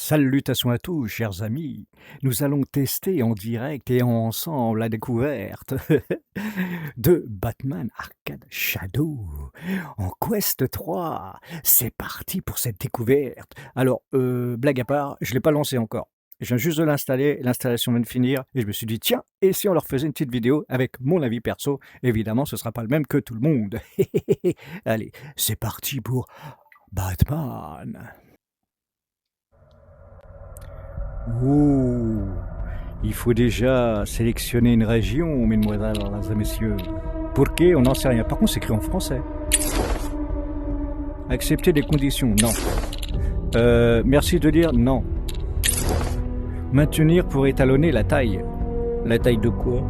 Salutations à tous, chers amis. Nous allons tester en direct et ensemble la découverte de Batman Arkham Shadow en Quest 3. C'est parti pour cette découverte. Alors, blague à part, je ne l'ai pas lancé encore. Je viens juste de l'installer, l'installation vient de finir et je me suis dit, tiens, et si on leur faisait une petite vidéo avec mon avis perso? Évidemment, ce ne sera pas le même que tout le monde. Allez, c'est parti pour Batman. Oh, il faut déjà sélectionner une région, mesdemoiselles et messieurs. Pour qui? On n'en sait rien. Par contre, c'est écrit en français. Accepter les conditions? Non. Merci de dire non. Maintenir pour étalonner la taille. La taille de quoi?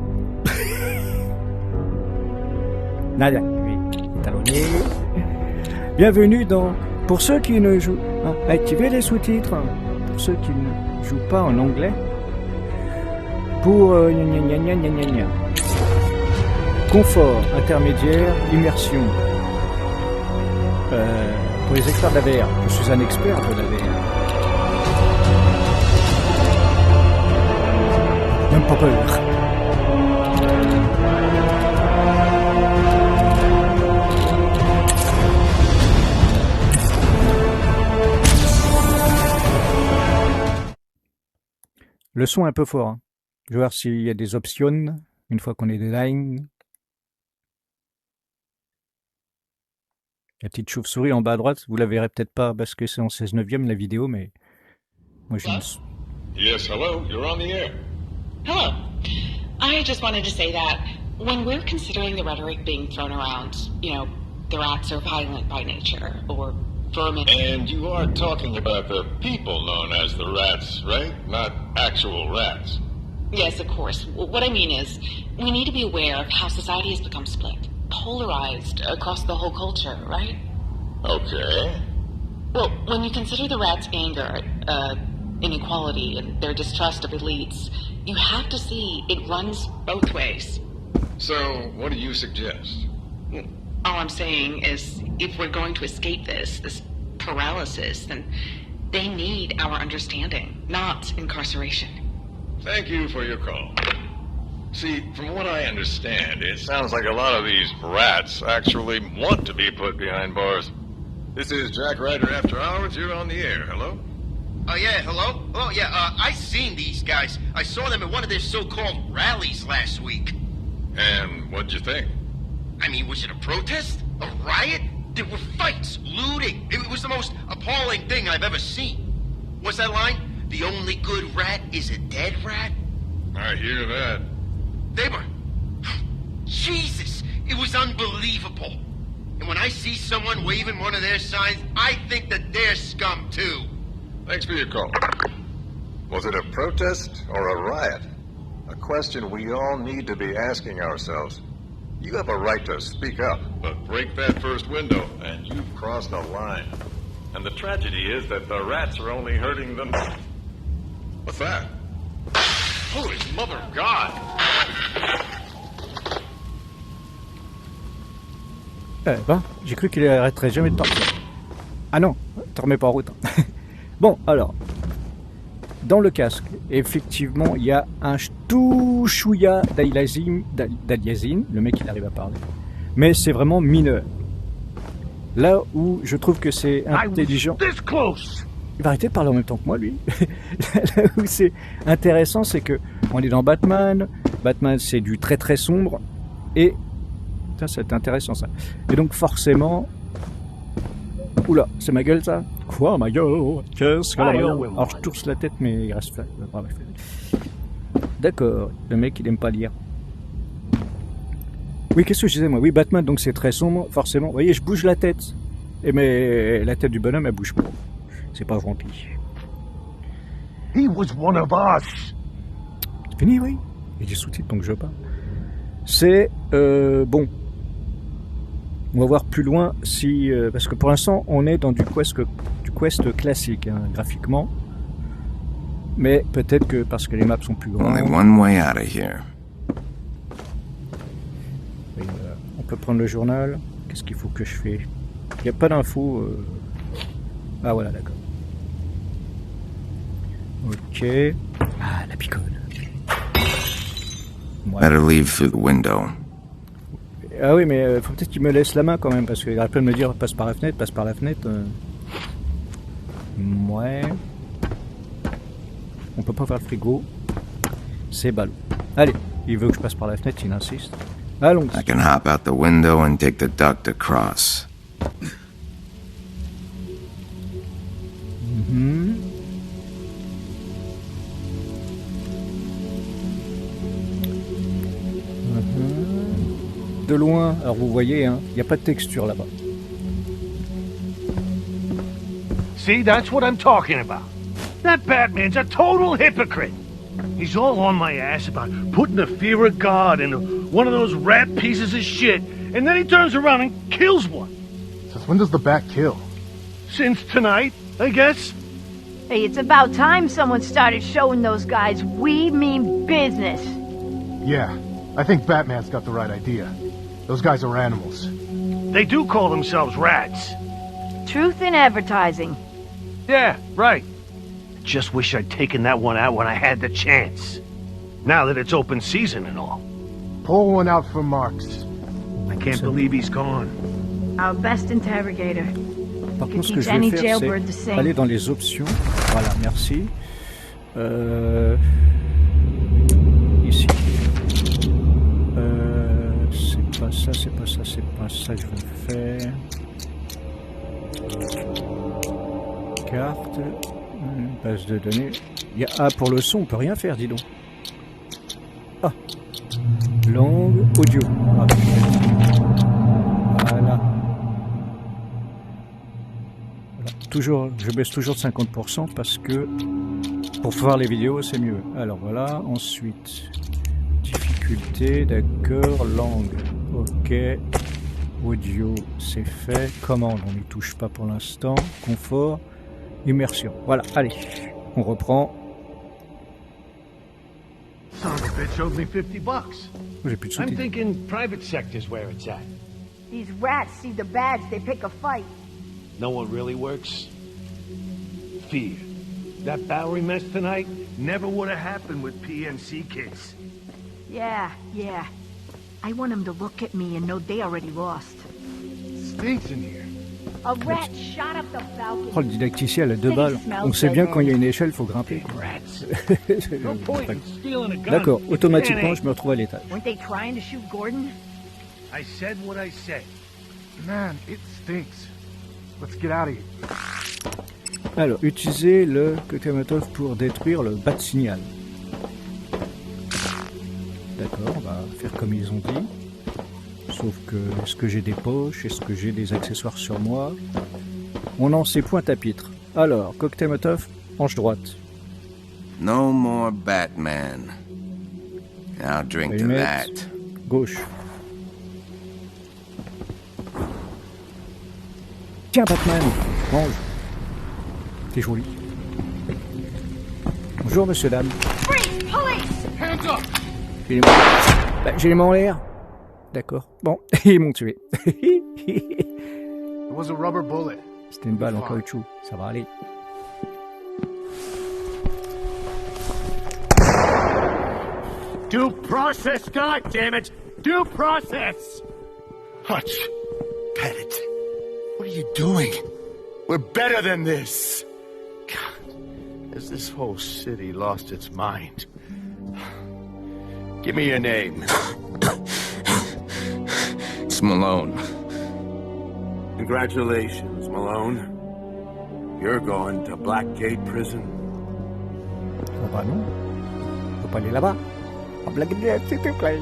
Nada. Oui, étalonner. Bienvenue dans... Pour ceux qui ne jouent... activez les sous-titres. Pour ceux qui ne jouent pas en anglais. Pour... confort, intermédiaire, immersion. Pour les experts de la VR. Je suis un expert de la VR. Même pas peur. Le son est un peu fort. Hein. Je vais voir s'il y a des options une fois qu'on est dedans. La petite chauve-souris en bas à droite, vous la verrez peut-être pas parce que c'est en 16/9 la vidéo, mais moi je me... Yes, hello, you're on the air. Hello. I just wanted to say that when we're considering the rhetoric being thrown around, you know, the rats are violent by nature, or vermin... And you are talking about the people known as the rats, right? Not actual rats. Yes, of course. What I mean is, we need to be aware of how society has become split, polarized across the whole culture, right? Okay. Well, when you consider the rats' anger, inequality, and their distrust of elites, you have to see it runs both ways. So, what do you suggest? All I'm saying is, if we're going to escape this paralysis, then they need our understanding, not incarceration. Thank you for your call. See, from what I understand, it sounds like a lot of these rats actually want to be put behind bars. This is Jack Ryder After Hours. You're on the air. Hello? Oh, yeah, hello? Oh, yeah, I seen these guys. I saw them at one of their so-called rallies last week. And what'd you think? I mean, was it a protest? A riot? There were fights, looting. It was the most appalling thing I've ever seen. What's that line? The only good rat is a dead rat? I hear that. They were... Jesus! It was unbelievable. And when I see someone waving one of their signs, I think that they're scum, too. Thanks for your call. Was it a protest or a riot? A question we all need to be asking ourselves. You have a right to speak up, but break that first window, and you've crossed a line. And the tragedy is that the rats are only hurting them. What's that? Holy mother of God! Eh ben, j'ai cru qu'il arrêterait jamais de partir. Ah non, te remets pas en route. Bon, alors, dans le casque, effectivement, il y a un tout chouïa d'aliasine, le mec il arrive à parler, mais c'est vraiment mineur. Là où je trouve que c'est intelligent... Il va arrêter de parler en même temps que moi, lui. Là où c'est intéressant, c'est que on est dans Batman. Batman, c'est du très très sombre. Et... Ça, c'est intéressant, ça. Et donc, forcément... Oula, c'est ma gueule, ça? Quoi, ma gueule? Qu'est-ce que la gueule? Alors, je tourse la tête, mais il reste... D'accord, le mec, il aime pas lire. Oui, qu'est-ce que je disais, moi? Oui, Batman, donc c'est très sombre, forcément. Vous voyez, je bouge la tête. Et mais la tête du bonhomme, elle bouge pas. C'est pas gentil. He was one of us. C'est fini, oui. Il y a des sous-titres, donc je parle. C'est... bon. On va voir plus loin si... parce que pour l'instant, on est dans du quest classique, hein, graphiquement. Mais peut-être que parce que les maps sont plus grandes... Only one way out of here. Et, on peut prendre le journal. Qu'est-ce qu'il faut que je fais? Il n'y a pas d'infos. Ah voilà, d'accord. Ok. Ah, la picole. Ouais. Better leave through the window. Ah oui, mais faut peut-être qu'il me laisse la main quand même, parce qu'il arrête pas de me dire passe par la fenêtre, passe par la fenêtre. Ouais. On peut pas faire le frigo. C'est ballot. Allez, il veut que je passe par la fenêtre, il insiste. Allons. I can hop out the window and take the duct across. Mhm. De loin, alors vous voyez, hein, il n'y a pas de texture là-bas. See, that's what I'm talking about. That Batman's a total hypocrite. He's all on my ass about putting the fear of God into one of those rat pieces of shit, and then he turns around and kills one. Since when does the Bat kill? Since tonight, I guess. Hey, it's about time someone started showing those guys we mean business. Yeah, I think Batman's got the right idea. Those guys are animals. They do call themselves rats. Truth in advertising. Yeah, right. Just wish I'd taken that one out when I had the chance. Now that it's open season and all. Pull one out for Marks. I can't believe he's gone. Our best interrogator. Par Could contre, ce que teach je vais any faire, jailbird the c'est same. aller dans les options. Voilà, merci. Ici. C'est pas ça, c'est pas ça, c'est pas ça que je veux faire. Carte. Base de données. Il y a, ah, pour le son, on peut rien faire, dis donc. Ah. Langue, audio. Ah, voilà. Toujours, je baisse toujours de 50% parce que pour voir les vidéos c'est mieux. Alors voilà, ensuite difficulté, d'accord, langue, ok, audio c'est fait, commande on n'y touche pas pour l'instant, confort, immersion. Voilà, allez, on reprend. Son of a bitch owed me $50. J'ai plus de I'm sous-titres. thinking private sector's where it's at. These rats see the badge, they pick a fight. No one really works. Fear. That Bowery mess tonight never would have happened with PNC kids. Yeah. I want them to look at me and know they already lost. Stinks in here. A rat shot up the balcony. Oh, le didacticiel à 2 balles. On sait bien quand il y a une échelle, il faut grimper. Rats. No point in stealing a gun. D'accord, if you automatiquement can't je me retrouve à l'étage. Weren't they trying to shoot Gordon? I said what I said. Man, it stinks. Let's get out of here. Alors, utiliser le Kokamatov pour détruire le bat signal. D'accord, on va faire comme ils ont dit. Sauf que, est-ce que j'ai des poches? Est-ce que j'ai des accessoires sur moi? On en sait point à pitre. Alors, cocktail Molotov, hanche droite. No more Batman. I'll drink to that. Gauche. Tiens, Batman, mange. T'es joli. Bonjour, monsieur, dame. Freeze! Police! Hands up! J'ai les mains, bah, j'ai les mains en l'air. D'accord. Bon, ils m'ont tué. It was a rubber bullet. C'était une balle en caoutchouc. Ça va aller. Due process, goddammit! Due process! Hutch, Pettit, what are you doing? We're better than this. God, has this whole city lost its mind? Give me your name. It's Malone. Congratulations, Malone. You're going to Blackgate Prison. Ah bah non. Faut pas aller là-bas. En blague, s'il te plaît.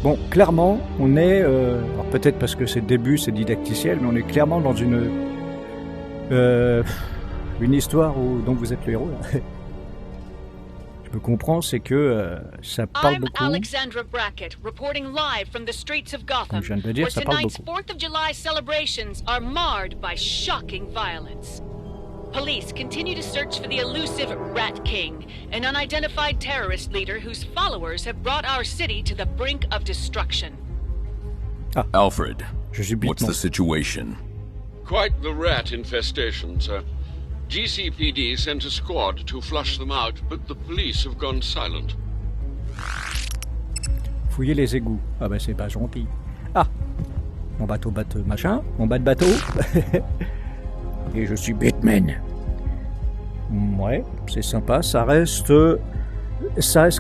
Bon, clairement, on est... alors peut-être parce que c'est le début, c'est didacticiel, mais on est clairement dans une histoire dont vous êtes le héros. Là. Je comprends, c'est que ça parle beaucoup. Alexandra Brackett, reporting live from the streets of Gotham, Comme je viens de le dire, where ça parle tonight's beaucoup. 4th of July celebrations are marred by shocking violence. Police continue to search for the elusive Rat King, an unidentified terrorist leader whose followers have brought our city to the brink of destruction. Alfred, Je suis what's the situation? Quite the rat infestation, sir. GCPD sent a squad to flush them out, but the police have gone silent. Fouiller les égouts. Ah bah c'est pas gentil. Ah, mon bateau machin, mon bateau. Et je suis Batman. Ouais, c'est sympa, ça reste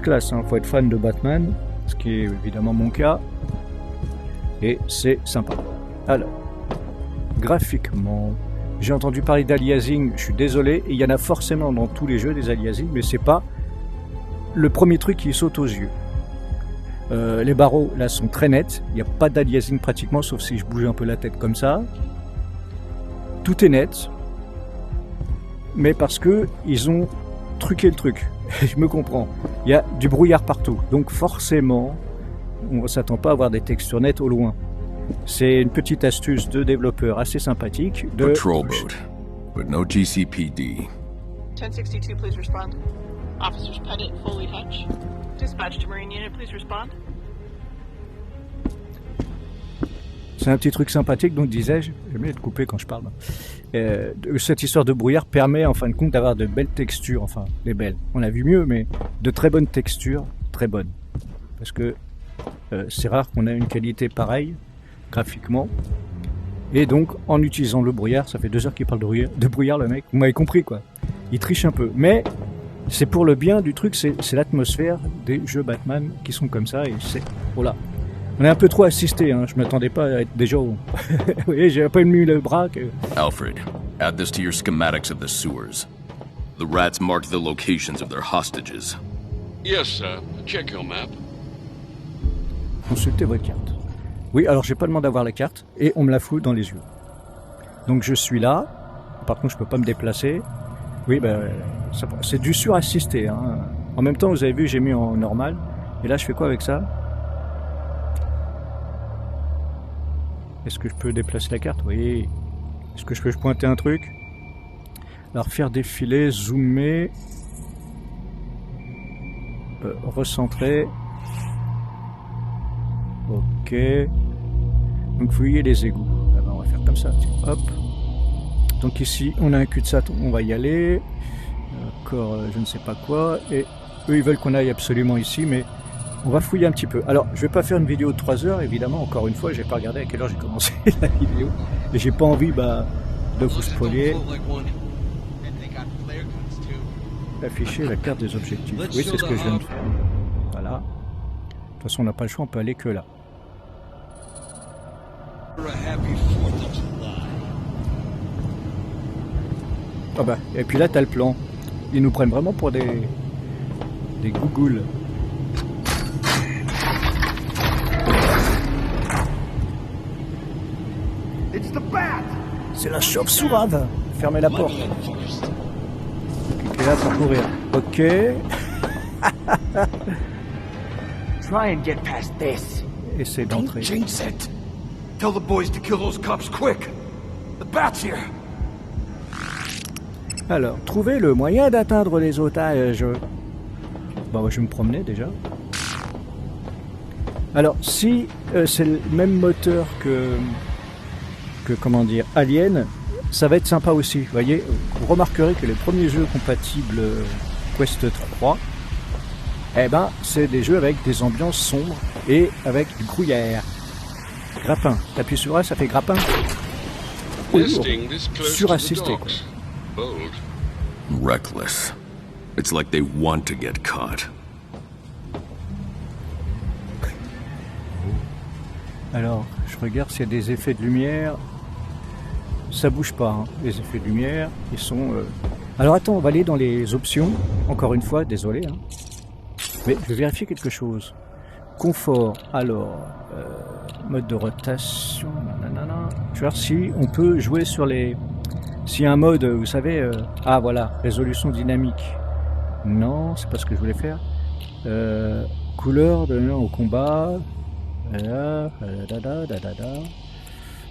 classe, hein. Faut être fan de Batman, ce qui est évidemment mon cas. Et c'est sympa. Alors, graphiquement, j'ai entendu parler d'aliasing, je suis désolé, il y en a forcément dans tous les jeux des aliasing, mais c'est pas le premier truc qui saute aux yeux. Les barreaux là sont très nets, il n'y a pas d'aliasing pratiquement, sauf si je bouge un peu la tête comme ça. Tout est net, mais parce que ils ont truqué le truc. Je me comprends. Il y a du brouillard partout, donc forcément, on ne s'attend pas à avoir des textures nettes au loin. C'est une petite astuce de développeur assez sympathique. Patrol boat, but no GCPD. 1062, please respond. Officers Pettit, Foley Hutch. Dispatch to Marine Unit, please respond. C'est un petit truc sympathique, donc disais-je, j'aime bien être coupé quand je parle. Cette histoire de brouillard permet en fin de compte d'avoir de belles textures, enfin des belles, on a vu mieux, mais de très bonnes textures, très bonnes. Parce que c'est rare qu'on ait une qualité pareille, graphiquement. Et donc en utilisant le brouillard, ça fait 2 heures qu'il parle de brouillard le mec, vous m'avez compris quoi. Il triche un peu, mais c'est pour le bien du truc, c'est l'atmosphère des jeux Batman qui sont comme ça, et c'est... Voilà. On est un peu trop assisté, hein. Je m'attendais pas à être déjà au... Vous voyez, j'ai pas mis le bras que... Alfred, add this to your schematics of the sewers. The rats marked the locations of their hostages. Yes, sir. Check your map. Consultez votre carte. Oui, alors j'ai pas demandé d'avoir la carte, et on me la fout dans les yeux. Donc je suis là, par contre je peux pas me déplacer. Oui, ben, c'est du surassisté, hein. En même temps, vous avez vu, j'ai mis en normal, et là je fais quoi avec ça? Est-ce que je peux déplacer la carte? Oui. Est-ce que je peux pointer un truc? Alors faire défiler, zoomer, recentrer. Ok. Donc fouiller les égouts. Ah ben, on va faire comme ça. Tiens. Hop. Donc ici on a un cul-de-sac, on va y aller. Encore je ne sais pas quoi. Et eux ils veulent qu'on aille absolument ici, mais on va fouiller un petit peu. Alors, je vais pas faire une vidéo de 3 heures, évidemment, encore une fois, j'ai pas regardé à quelle heure j'ai commencé la vidéo. Et j'ai pas envie, de vous spoiler. Afficher la carte des objectifs. Oui, c'est ce que je viens de faire. Voilà. De toute façon, on n'a pas le choix, on peut aller que là. Ah bah, et puis là, t'as le plan. Ils nous prennent vraiment pour des gougoules. C'est la chauve-sourave. Fermez la porte. Cliquez là pour courir. Ok. Try and get past this. Essayez d'entrer. Jinx it. Tell the boys to kill those cops quick. The bat's here. Alors, trouvez le moyen d'atteindre les otages. Bon, moi, je vais me promener déjà. Alors, si c'est le même moteur que comment dire, Alien, ça va être sympa aussi. Vous voyez, vous remarquerez que les premiers jeux compatibles Quest 3, eh ben, c'est des jeux avec des ambiances sombres et avec du gruyère. Grappin. T'appuies sur A, ça fait grappin. Surassisté. Reckless. It's like they want to get caught. Alors, je regarde s'il y a des effets de lumière. Ça bouge pas, hein. Les effets de lumière, ils sont... Alors attends, on va aller dans les options. Encore une fois, désolé. Hein. Mais je vais vérifier quelque chose. Confort, alors... mode de rotation... Nanana. Je vais voir si on peut jouer sur les... S'il y a un mode, vous savez... Ah voilà, résolution dynamique. Non, c'est pas ce que je voulais faire. Couleur de au combat...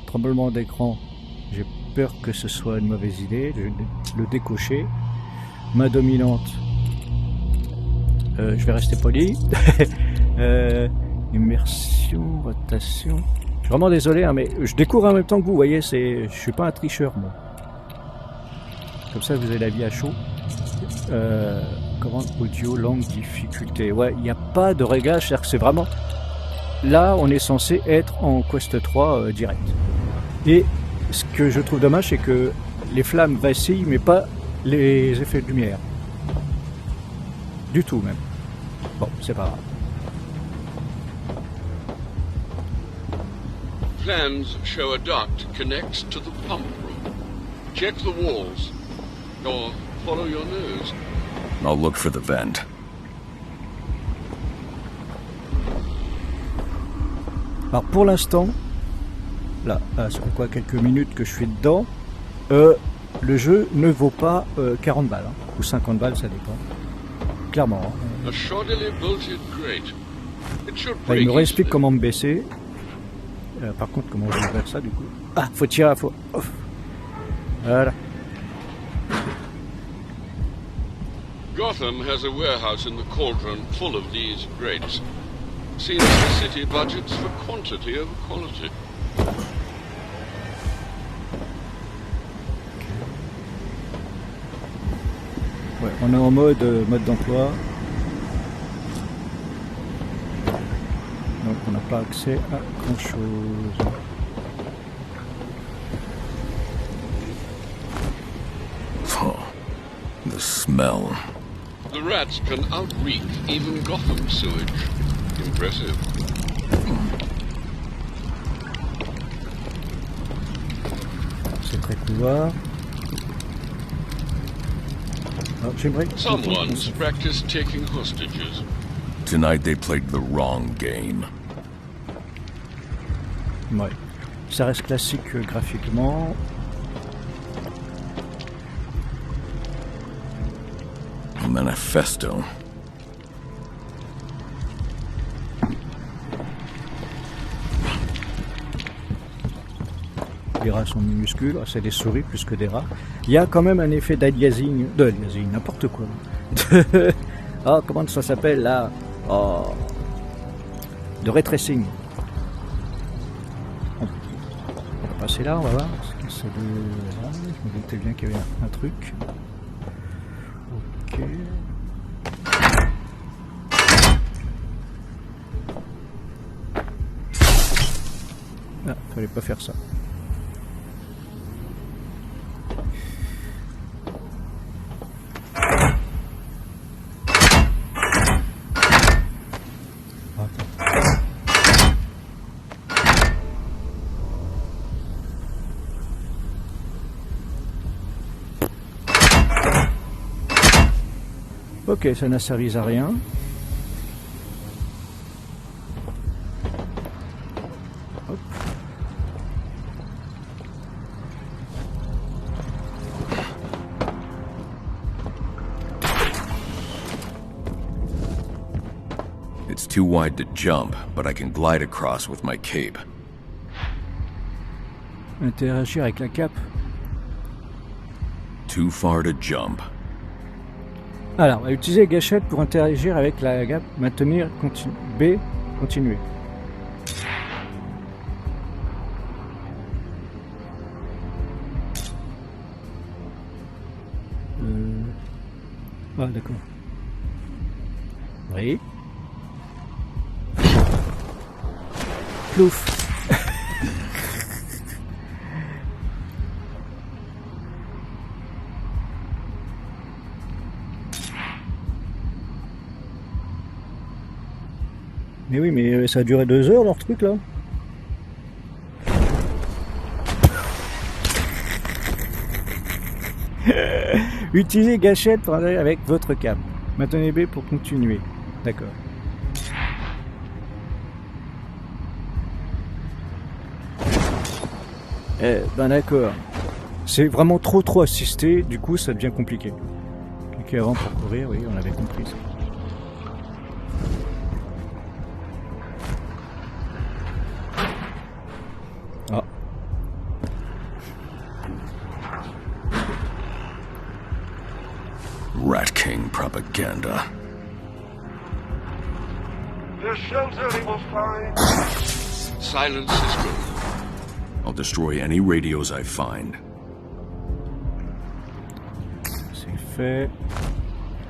Tremblement d'écran. J'ai peur que ce soit une mauvaise idée. Je vais le décocher. Main dominante. Je vais rester poli. Immersion, rotation. Je suis vraiment désolé, hein, mais je découvre en même temps que vous. Voyez, je suis pas un tricheur, moi. Comme ça, vous avez la vie à chaud. Commande audio, langue, difficulté. Ouais, il n'y a pas de réglage, c'est-à-dire que c'est vraiment... Là, on est censé être en Quest 3 direct. Et ce que je trouve dommage, c'est que les flammes vacillent, mais pas les effets de lumière. Du tout, même. Bon, c'est pas grave. Plans show a duct connects to the pump room. Check the walls. Or follow your nose. I'll look for the vent. Alors pour l'instant, là, ça fait quoi, quelques minutes que je suis dedans, le jeu ne vaut pas 40 balles, hein, ou 50 balles, ça dépend. Clairement. Hein. A shoddily bolted grate. It should Là, il me break réexplique easily. comment me baisser. Par contre, comment je vais faire ça du coup? Ah, faut tirer, faut... Ouf. Voilà. Gotham has a warehouse in the cauldron full of these grates. Seems the city budgets for quantity over quality. Ouais, on est en mode d'emploi. Donc on n'a pas accès à grand chose. Oh, the smell. The rats can outreak even Gotham sewage. Impressive. Secret couloir. Ah, j'aimerais... Someone's practiced taking hostages. Tonight they played the wrong game. Ouais. Ça reste classique graphiquement. Manifesto. Les rats sont minuscules, c'est des souris plus que des rats. Il y a quand même un effet d'aliasing, n'importe quoi. Ah, comment ça s'appelle là? Oh. De ray tracing. On va passer là, on va voir. Parce que c'est de... Là, je me doutais bien qu'il y avait un truc. Ok. Ah, fallait pas faire ça. Ok, ça n'a servi à rien. Hop. It's too wide to jump, but I can glide across with my cape. Interagir avec la cape. Too far to jump. Alors, utiliser gâchette pour interagir avec la cape. Maintenir B, continuer. Ah, d'accord. Oui. Plouf. Mais oui, mais ça a duré 2 heures leur truc là. Utilisez gâchette pour aller avec votre câble. Maintenez B pour continuer. D'accord. Ben d'accord. C'est vraiment trop assisté, du coup ça devient compliqué. Cliquez avant pour courir, oui, on avait compris ça. Ah. Rat King propaganda. The shelter they will find. Silence is good. I'll destroy any radios I find. fait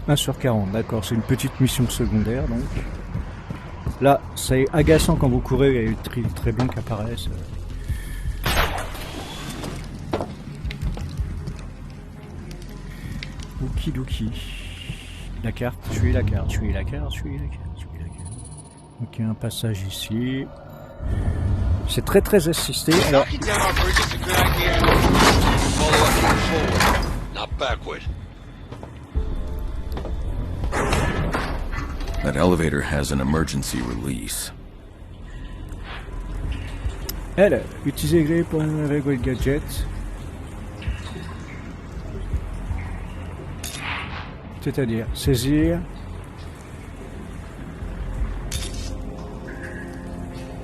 1 sur 40, d'accord, c'est une petite mission secondaire donc. Là, c'est agaçant quand vous courez, il y a eu très bien qu'apparaissent. Okidoki. La carte, je suis la carte. Ok, un passage ici. C'est très assisté. Alors, That elevator has an emergency release. elle, utilisez les clés pour avec votre gadget. C'est-à-dire saisir.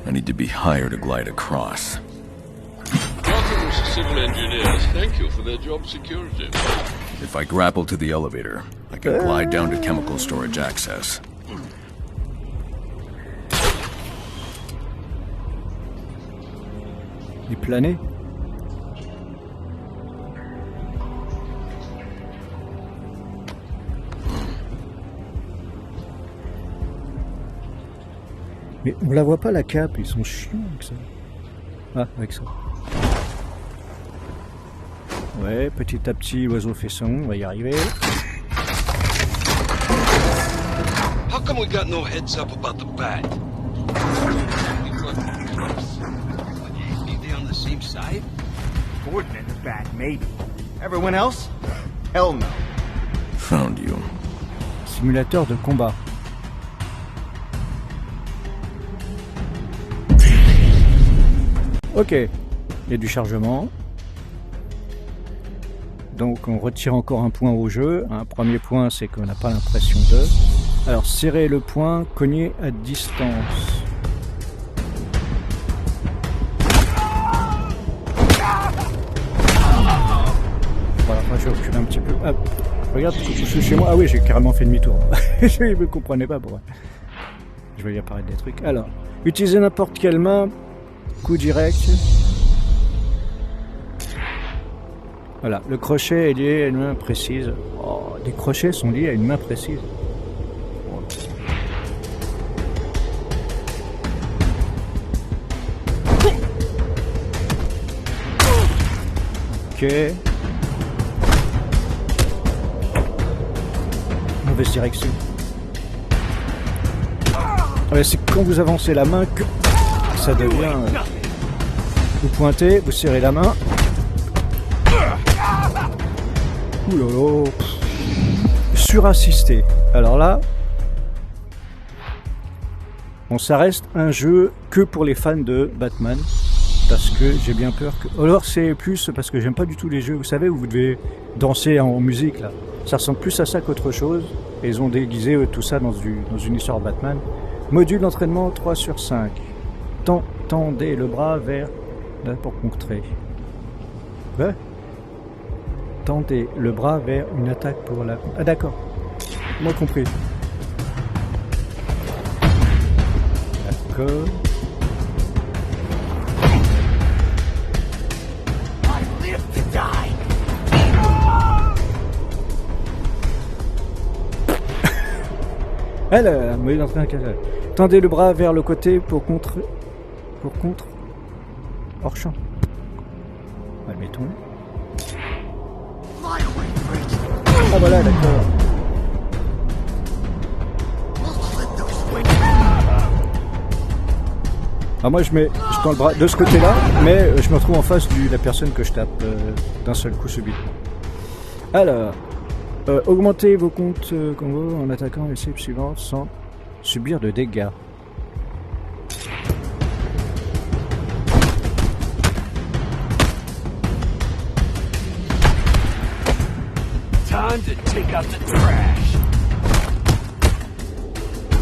I need to be higher to glide across. Welcome to civil engineers. Thank you for their job security. If I grapple to the elevator, I can glide down to chemical storage access. Et planer. Mais on la voit pas la cape, ils sont chiants avec ça. Ah, avec ça. Ouais, petit à petit, l'oiseau fait son, on va y arriver. How come we got no heads up about the bat? Ain't they on the same side? Gordon and the bat, maybe. Everyone else? Hell no. Found you. Simulateur de combat. Ok, il y a du chargement. Donc on retire encore un point au jeu. Un premier point, c'est qu'on n'a pas l'impression de. Alors serrer le point, cogner à distance. Voilà, moi je vais reculer un petit peu. Ah, regarde, je suis chez moi. Ah oui, j'ai carrément fait demi-tour. Je ne me comprenais pas pourquoi. Je vais y apparaître des trucs. Alors, utilisez n'importe quelle main. Coup direct. Voilà, le crochet est lié à une main précise. Oh, les crochets sont liés à une main précise. Ok. Mauvaise direction. Ouais, c'est quand vous avancez la main que ça devient... Vous pointez, vous serrez la main. Ouh là là. Surassisté. Alors là... Bon, ça reste un jeu que pour les fans de Batman. Parce que j'ai bien peur que... Alors c'est plus parce que j'aime pas du tout les jeux, vous savez, où vous devez danser en musique là. Ça ressemble plus à ça qu'autre chose. Et ils ont déguisé tout ça dans une histoire de Batman. Module d'entraînement 3 sur 5. Tendez le bras vers... Là, pour contrer. Ouais. Tendez le bras vers une attaque pour la... Ah d'accord. Moi compris. D'accord. Elle, mais il est en train de casser. Tendez le bras vers le côté pour contre. Hors champ. Admettons. Ah voilà, d'accord. Ah moi je tends le bras de ce côté-là, mais je me retrouve en face de la personne que je tape d'un seul coup subitement. Alors. Augmentez vos comptes combo en attaquant les cibles suivantes sans subir de dégâts. Time to take out the trash.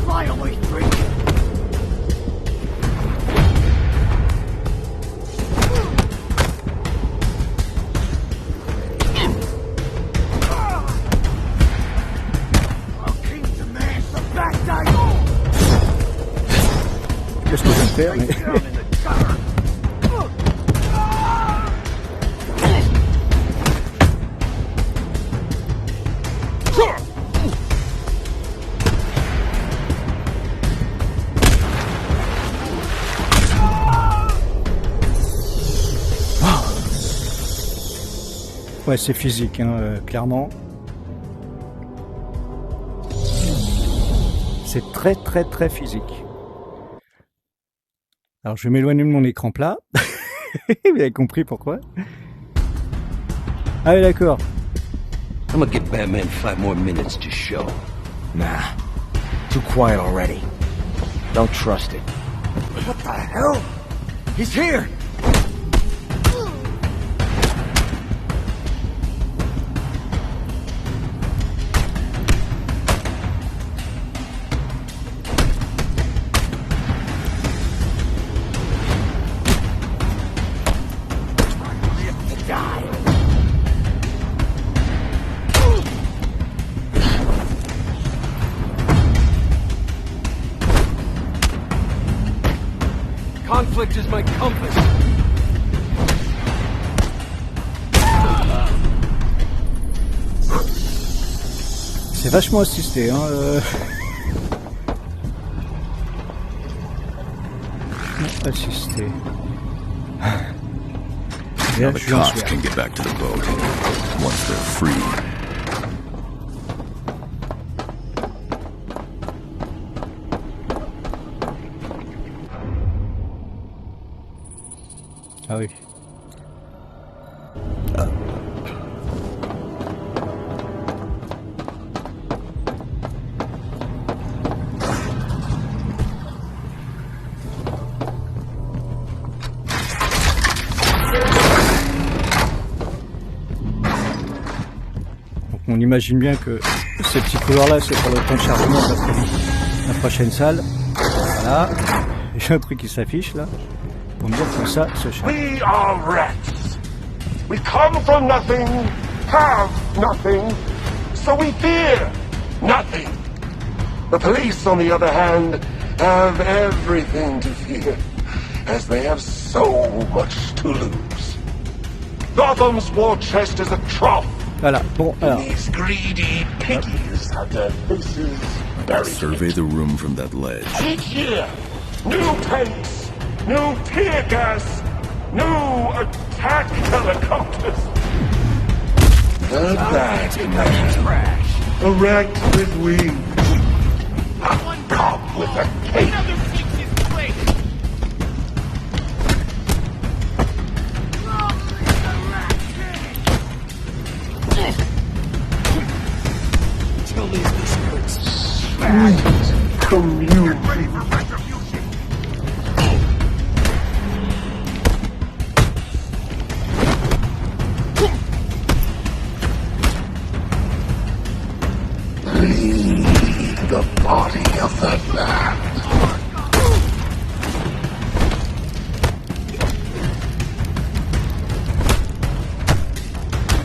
Finally free. Qu'est-ce que je viens de faire mais... Ouais, c'est physique, hein, clairement. C'est très très très physique. Alors je vais m'éloigner de mon écran plat. Vous avez compris pourquoi. Ah oui, d'accord. I'm gonna give Batman 5 more minutes to show. Nah. Too quiet already. Don't trust it. What the hell? He's here! Conflict is my compass. C'est vachement assisté, hein. Non, assisté. Now the cops can get back to the boat once they're free. Ah oui. Donc on imagine bien que ces petits couloirs-là, c'est pour le temps de chargement de la prochaine salle. Voilà. J'ai un truc qui s'affiche là. Pour me dire que ça se charge. We are rats. We come from nothing, have nothing, so we fear nothing. The police, on the other hand, have everything to fear, as they have so much to lose. Gotham's war chest is a trough. Voilà, bon, alors. These greedy piggies have their faces buried. Survey the room from that ledge. Each year, new tanks, new tear gas, new attack helicopters. A bat man, a rat with wings, a cop with a cape. Tell me this hurts. Sweet communion. The body of the man.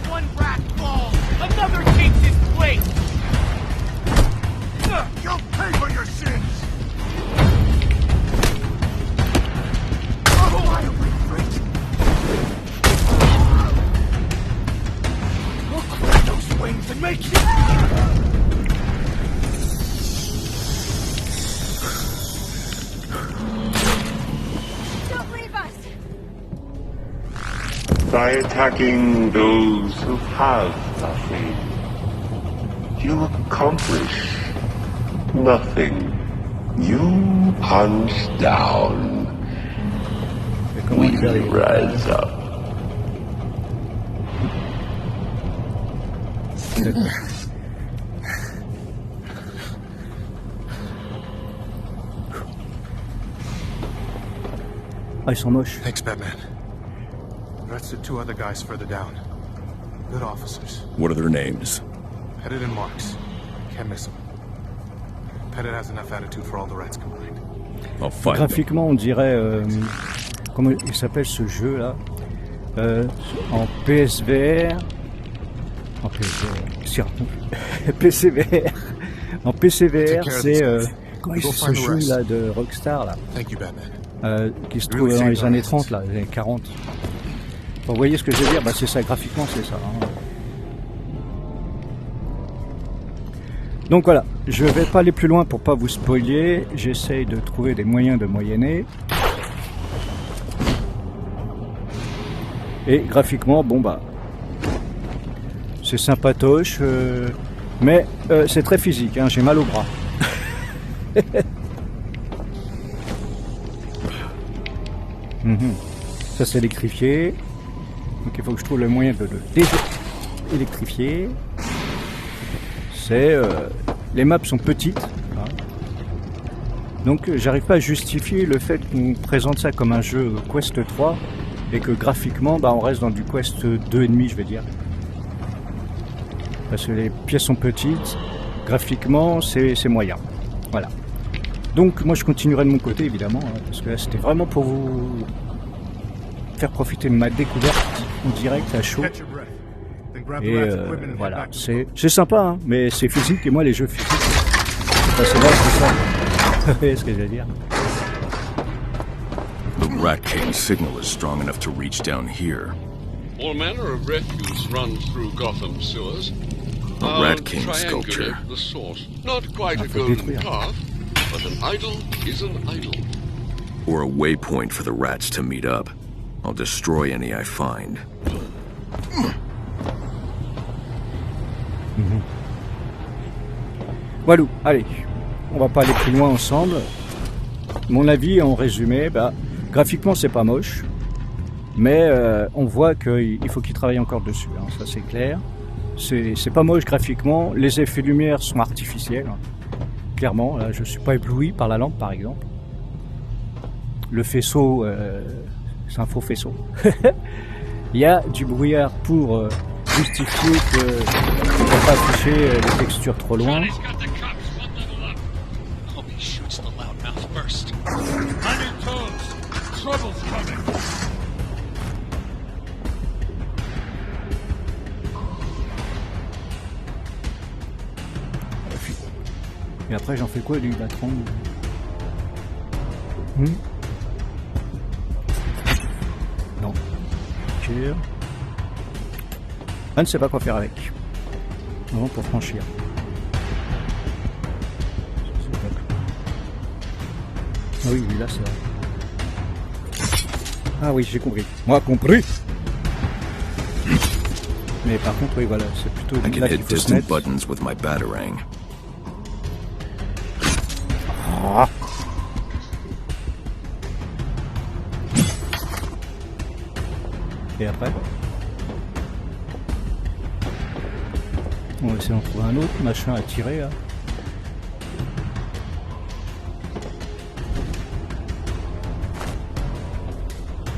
One rat falls, another takes his place. You'll pay for your sins. Oh, I'll retreat. We'll crack those wings and make you. By attacking those who have nothing, you accomplish nothing. You punch down. We rise up. Ah, ils sont moches. Thanks, Batman. That's the two other guys further down. Good officers. What are their names? Pettit and Marks. Can't miss them. Pettit has enough attitude for all the rats combined. I'll find them. Graphiquement, on dirait... comment il s'appelle ce jeu là en PSVR. En PSVR. Sur PCVR. En PCVR, c'est... comment il s'appelle ce jeu là de Rockstar là, qui se trouve dans les années 30 là, les années 40. Vous voyez ce que je veux dire? Bah c'est ça, graphiquement c'est ça. Hein. Donc voilà, je vais pas aller plus loin pour pas vous spoiler. J'essaye de trouver des moyens de moyenner. Et graphiquement, bon bah, c'est sympatoche, mais c'est très physique, hein, j'ai mal au bras. Ça c'est électrifié, donc il faut que je trouve le moyen de le désélectrifier. C'est les maps sont petites, hein. Donc j'arrive pas à justifier le fait qu'on présente ça comme un jeu Quest 3 et que graphiquement on reste dans du Quest 2,5 je vais dire. Parce que les pièces sont petites, graphiquement c'est moyen. Voilà. Donc moi je continuerai de mon côté évidemment, hein, parce que là c'était vraiment pour vous faire profiter de ma découverte en direct à chaud. Et voilà, c'est sympa, hein, mais c'est physique et moi les jeux physiques, c'est là, c'est ça. Vous voyez ce que je veux dire? The Rat King's signal is strong enough to reach down here. All manner of refuse runs through Gotham sewers. A Rat King sculpture. The source. Not quite a golden calf, but an idol is an idol. Or a waypoint for the rats to meet up. I'll destroy any I find. Voilà, allez, on va pas aller plus loin ensemble. Mon avis en résumé, graphiquement c'est pas moche, mais on voit qu'il faut qu'il travaille encore dessus, hein, ça c'est clair. C'est pas moche graphiquement, les effets lumière sont artificiels, hein. Clairement, là, je suis pas ébloui par la lampe par exemple. Le faisceau, c'est un faux faisceau. Il y a du brouillard pour justifier que on ne va pas afficher les textures trop loin. Et après j'en fais quoi lui, Batron? Non. Tire. Je ne sais pas quoi faire avec. Non, pour franchir. Ah oui, là c'est vrai. Ah oui, j'ai compris. Moi compris. Mais par contre, oui, voilà, c'est plutôt I can là qu'il hit faut se distant mettre. buttons with my batarang. Ah. Et après on va essayer d'en trouver un autre machin à tirer là.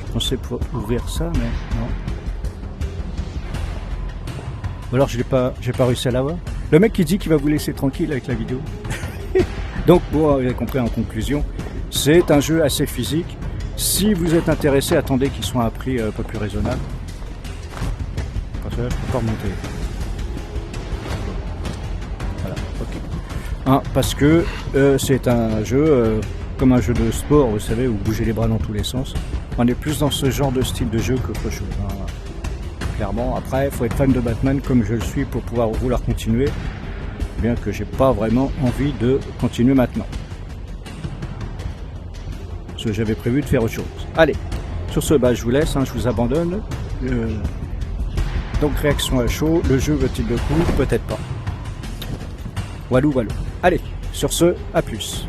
Je pensais pouvoir ouvrir ça mais non. Ou alors j'ai pas réussi à l'avoir. Le mec qui dit qu'il va vous laisser tranquille avec la vidéo. Donc bon, vous avez compris en conclusion, c'est un jeu assez physique. Si vous êtes intéressé, attendez qu'il soit à un prix un peu plus raisonnable. Parce que là, je peux pas remonter. Voilà, ok. Parce que c'est un jeu comme un jeu de sport, vous savez, où vous bougez les bras dans tous les sens. On est plus dans ce genre de style de jeu qu'autre chose. Clairement, après, il faut être fan de Batman comme je le suis pour pouvoir vouloir continuer. Bien que j'ai pas vraiment envie de continuer maintenant. Parce que j'avais prévu de faire autre chose. Allez, sur ce, je vous laisse, je vous abandonne. Donc réaction à chaud, le jeu vaut-il le coup? Peut-être pas. Walou, walou. Allez, sur ce, à plus.